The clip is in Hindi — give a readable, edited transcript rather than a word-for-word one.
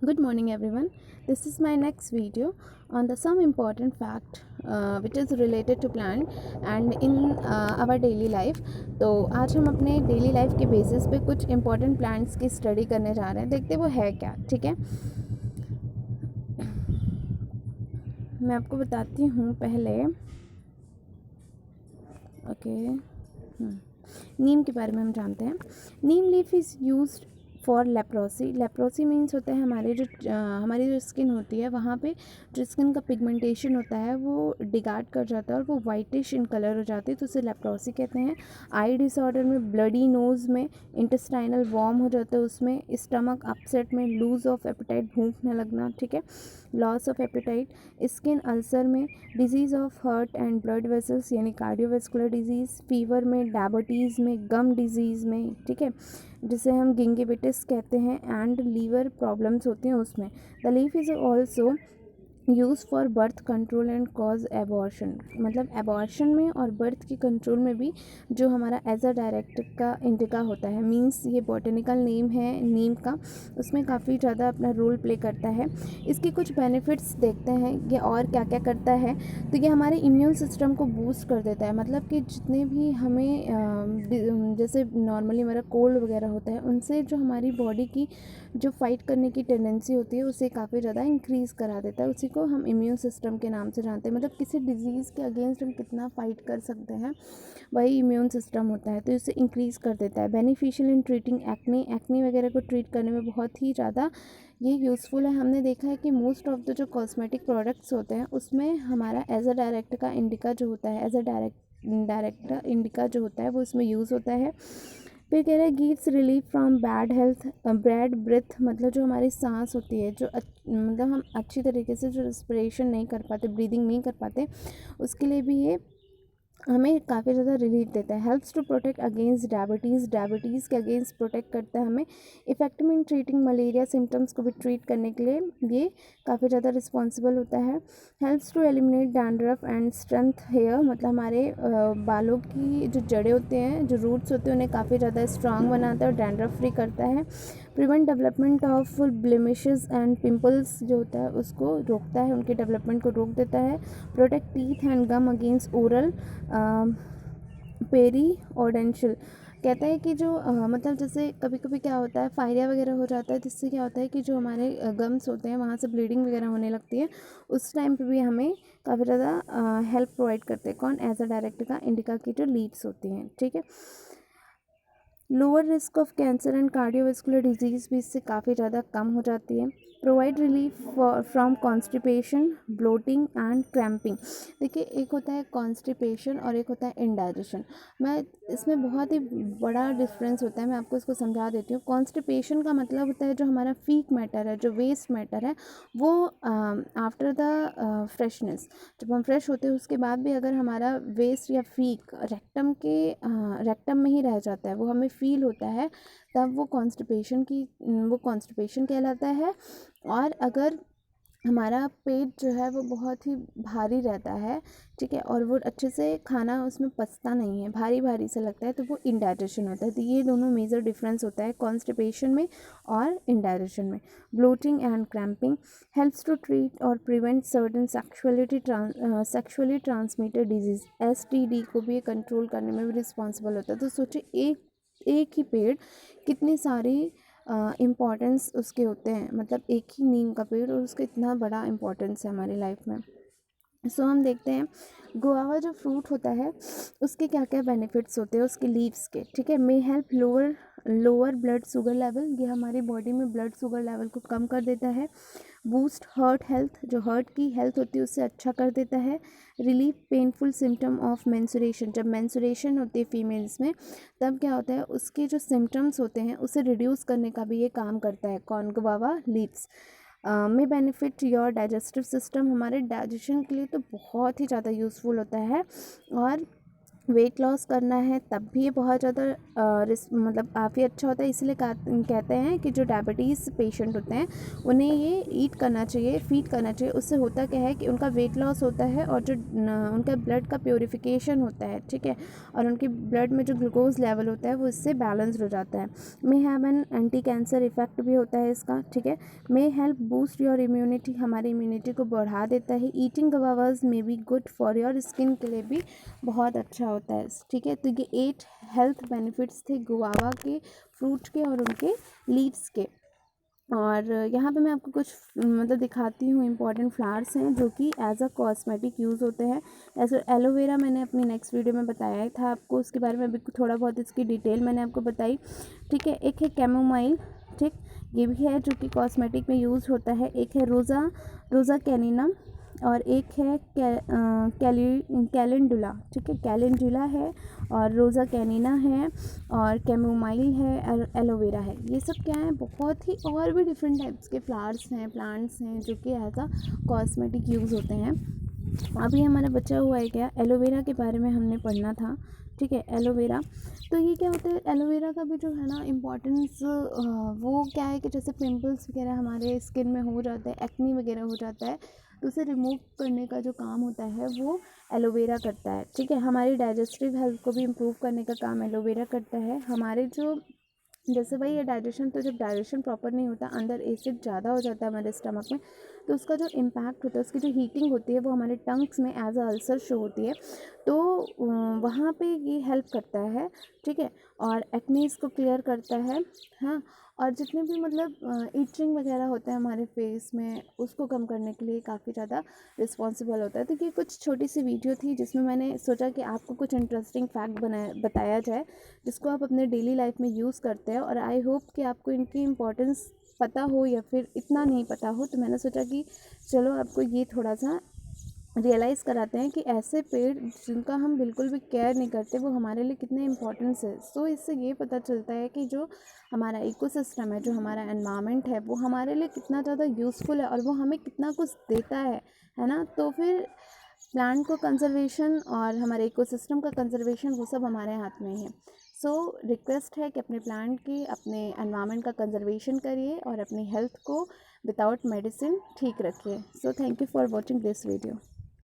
Good morning everyone. This is my next video on the some important fact which is related to plant and in our daily life. तो आज हम अपने डेली लाइफ के बेसिस पे कुछ important plants की स्टडी करने जा रहे हैं. देखते वो है क्या. ठीक है, मैं आपको बताती हूँ पहले. ओके, नीम के बारे में हम जानते हैं. Neem leaf is used for leprosy. Leprosy means होता है हमारी जो स्किन होती है वहाँ पे जो स्किन का पिगमेंटेशन होता है वो डिगार्ड कर जाता है और वो वाइटिश इन कलर हो जाती है, तो उसे लेप्रोसी कहते हैं. आई डिसऑर्डर में, ब्लडी नोज में, इंटेस्टाइनल वॉर्म हो जाता है उसमें, स्टमक अपसेट में, लूज ऑफ एपेटाइट, भूख न लगना. ठीक है, loss of appetite, skin ulcer में, disease of heart and blood vessels यानी कार्डियोवेस्कुलर डिजीज़, फीवर में, डायबिटीज़ में, गम डिजीज़ में. ठीक है, जिसे हम गिंगिविटिस कहते हैं, एंड लीवर प्रॉब्लम्स होती हैं उसमें. The leaf is also use for birth control and cause abortion. मतलब एबॉर्शन में और बर्थ की कंट्रोल में भी जो हमारा एज अ डायरेक्ट का इंडिका होता है, मींस ये बॉटनिकल नेम है नीम का, उसमें काफ़ी ज़्यादा अपना रोल प्ले करता है. इसके कुछ बेनिफिट्स देखते हैं ये और क्या क्या करता है. तो ये हमारे इम्यून सिस्टम को बूस्ट कर देता है. मतलब कि जितने भी हमें जैसे नॉर्मली हमारा कोल्ड वगैरह होता है उनसे जो हमारी बॉडी की जो फाइट करने की टेंडेंसी होती है उसे काफ़ी ज़्यादा इंक्रीज़ करा देता है. उसी को हम इम्यून सिस्टम के नाम से जानते हैं. मतलब किसी डिजीज़ के अगेंस्ट हम कितना फाइट कर सकते हैं वही इम्यून सिस्टम होता है, तो इसे इंक्रीज़ कर देता है. Beneficial in treating acne. Acne वगैरह को ट्रीट करने में बहुत ही ज़्यादा ये यूज़फुल है. हमने देखा है कि मोस्ट ऑफ द जो कॉस्मेटिक प्रोडक्ट्स होते हैं उसमें हमारा एज अ डायरेक्ट का इंडिका जो होता है, एज अ डायरेक्ट इंडिका जो होता है वो इसमें यूज़ होता है. फिर कह रहे हैं gives relief from bad health, bad breath. मतलब जो हमारी सांस होती है, जो मतलब हम अच्छी तरीके से जो रेस्पिरेशन नहीं कर पाते, ब्रीदिंग नहीं कर पाते, उसके लिए भी ये हमें काफ़ी ज़्यादा रिलीफ देता है. Helps to protect against diabetes. Diabetes के अगेंस्ट प्रोटेक्ट करता है हमें. Effective in treating malaria symptoms को भी ट्रीट करने के लिए ये काफ़ी ज़्यादा रिस्पॉन्सिबल होता है. Helps to eliminate dandruff and strength hair. मतलब हमारे बालों की जो जड़ें होते हैं, जो रूट्स होते हैं, उन्हें काफ़ी ज़्यादा स्ट्रांग बनाता है और डैंड्रफ फ्री करता है. Prevent development of blemishes and pimples जो होता है उसको रोकता है, उनके डेवलपमेंट को रोक देता है. Protect teeth and gum against oral periodontal. कहता है कि जो मतलब जैसे कभी कभी क्या होता है फायरिया वगैरह हो जाता है, जिससे क्या होता है कि जो हमारे गम्स होते हैं वहाँ से ब्लीडिंग वगैरह होने लगती है. उस टाइम पे भी हमें काफ़ी ज़्यादा हेल्प प्रोवाइड करते हैं. कौन? एज अ डायरेक्ट का इंडिका की जो लीव्स होती हैं. ठीक है, lower risk of cancer and cardiovascular disease भी इससे काफ़ी ज़्यादा कम हो जाती है. Provide relief from constipation, bloating and cramping. देखिए, एक होता है कॉन्स्टिपेशन और एक होता है इंडाइजेशन. मैं इसमें बहुत ही बड़ा डिफरेंस होता है, मैं आपको इसको समझा देती हूँ. कॉन्स्टिपेशन का मतलब होता है जो हमारा फीक मैटर है, जो वेस्ट मैटर है, वो आफ्टर द फ्रेशनेस, जब हम फ्रेश होते हैं उसके बाद भी अगर हमारा वेस्ट या फीक रेक्टम में ही रह जाता है, वो हमें फील होता है, तब वो कॉन्स्टिपेशन कहलाता है. और अगर हमारा पेट जो है वो बहुत ही भारी रहता है, ठीक है, और वो अच्छे से खाना उसमें पचता नहीं है, भारी भारी सा लगता है, तो वो इंडाइजेशन होता है. तो ये दोनों मेजर डिफरेंस होता है कॉन्स्टिपेशन में और इंडाइजेशन में. Bloating and cramping helps to treat और prevent certain sexually transmitted disease. STD को भी कंट्रोल करने में भी रिस्पॉन्सिबल होता है. तो सोचिए एक ही पेड़ कितनी सारी इम्पॉर्टेंस उसके होते हैं. मतलब एक ही नीम का पेड़ और उसका इतना बड़ा इम्पॉर्टेंस है हमारी लाइफ में. सो हम देखते हैं गुआवा जो फ्रूट होता है उसके क्या क्या बेनिफिट्स होते हैं उसके लीव्स के. ठीक है, may help lower blood sugar level. ये हमारी बॉडी में ब्लड शुगर लेवल को कम कर देता है. बूस्ट हार्ट हेल्थ, जो हार्ट की हेल्थ होती है उससे अच्छा कर देता है. Relief painful symptom of mensuration. जब मेंसुरेशन होती है फीमेल्स में, तब क्या होता है उसके जो सिम्टम्स होते हैं उसे रिड्यूस करने का भी ये काम करता है. कौन? Guava leaves. में बेनिफिट योर डाइजेस्टिव सिस्टम. हमारे डाइजेशन के लिए तो बहुत ही ज़्यादा यूज़फुल होता है. और वेट लॉस करना है तब भी ये बहुत ज़्यादा मतलब काफ़ी अच्छा होता है। इसलिए कहते हैं कि जो डायबिटीज़ पेशेंट होते हैं उन्हें ये ईट करना चाहिए, फीड करना चाहिए। उससे होता क्या है कि उनका वेट लॉस होता है और जो उनका ब्लड का प्योरीफिकेशन होता है, ठीक है, और उनके ब्लड में जो ग्लूकोज लेवल होता है वो इससे बैलेंस्ड हो जाता है। May have an anti cancer effect भी होता है इसका, ठीक है। May help boost your immunity, हमारी इम्यूनिटी को बढ़ा देता है। Eating guavas may be good for your skin के लिए भी बहुत अच्छा होता है, ठीक है। तो ये 8 हेल्थ बेनिफिट्स थे गुआवा के, फ्रूट के और उनके लीव्स के। और यहाँ पे मैं आपको कुछ मतलब दिखाती हूँ, इंपॉर्टेंट फ्लावर्स हैं जो कि एज अ कॉस्मेटिक यूज़ होते हैं। ऐसे एलोवेरा मैंने अपनी नेक्स्ट वीडियो में बताया था आपको, उसके बारे में भी थोड़ा बहुत इसकी डिटेल मैंने आपको बताई, ठीक है। एक है कैमोमाइल, ठीक, ये भी है जो कि कॉस्मेटिक में यूज़ होता है। एक है रोज़ा कैनिना और एक है कैलेंडुला, ठीक है, कैलेंडुला है और रोज़ा कैनिना है और कैमोमाइल है और एलोवेरा है। ये सब क्या है, बहुत ही और भी डिफरेंट टाइप्स के फ्लावर्स हैं, प्लांट्स हैं जो कि एज अ कॉस्मेटिक यूज़ होते हैं। अभी हमारा बचा हुआ है क्या, एलोवेरा के बारे में हमने पढ़ना था, ठीक है। एलोवेरा, तो ये क्या होता है, एलोवेरा का भी जो है ना इम्पोर्टेंस, वो क्या है कि जैसे पिंपल्स वगैरह हमारे स्किन में हो जाता है, एक्नी वगैरह हो जाता है, तो उसे रिमूव करने का जो काम होता है वो एलोवेरा करता है, ठीक है। हमारी डाइजेस्टिव हेल्थ को भी इम्प्रूव करने का काम एलोवेरा करता है। हमारे जो जैसे भाई ये डाइजेशन, तो जब डाइजेशन प्रॉपर नहीं होता, अंदर एसिड ज़्यादा हो जाता है हमारे स्टमक में, तो उसका जो इम्पैक्ट होता है, उसकी जो हीटिंग होती है वो हमारे टंग्स में एज अ अल्सर शो होती है, तो वहाँ पे ये हेल्प करता है, ठीक है। और एक्नीज़ को क्लियर करता है, हाँ। और जितने भी मतलब इचिंग वगैरह होते हैं हमारे फेस में, उसको कम करने के लिए काफ़ी ज़्यादा रिस्पॉन्सिबल होता है। तो ये कुछ छोटी सी वीडियो थी जिसमें मैंने सोचा कि आपको कुछ इंटरेस्टिंग फैक्ट बताया जाए जिसको आप अपने डेली लाइफ में यूज़ करते हैं। और आई होप कि आपको इनकी इम्पोर्टेंस पता हो या फिर इतना नहीं पता हो, तो मैंने सोचा कि चलो आपको ये थोड़ा सा रियलाइज़ कराते हैं कि ऐसे पेड़ जिनका हम बिल्कुल भी केयर नहीं करते वो हमारे लिए कितने इम्पोर्टेंस है। सो इससे ये पता चलता है कि जो हमारा इकोसिस्टम है, जो हमारा एनवायरनमेंट है, वो हमारे लिए कितना ज़्यादा यूज़फुल है और वो हमें कितना कुछ देता है ना। तो फिर प्लांट को कंजर्वेशन और हमारे इकोसिस्टम का कंजर्वेशन वो सब हमारे हाथ में ही है। सो रिक्वेस्ट है कि अपने प्लांट की, अपने एनवायरनमेंट का कंजर्वेशन करिए और अपनी हेल्थ को विदाउट मेडिसिन ठीक रखिए। So thank you for watching this video.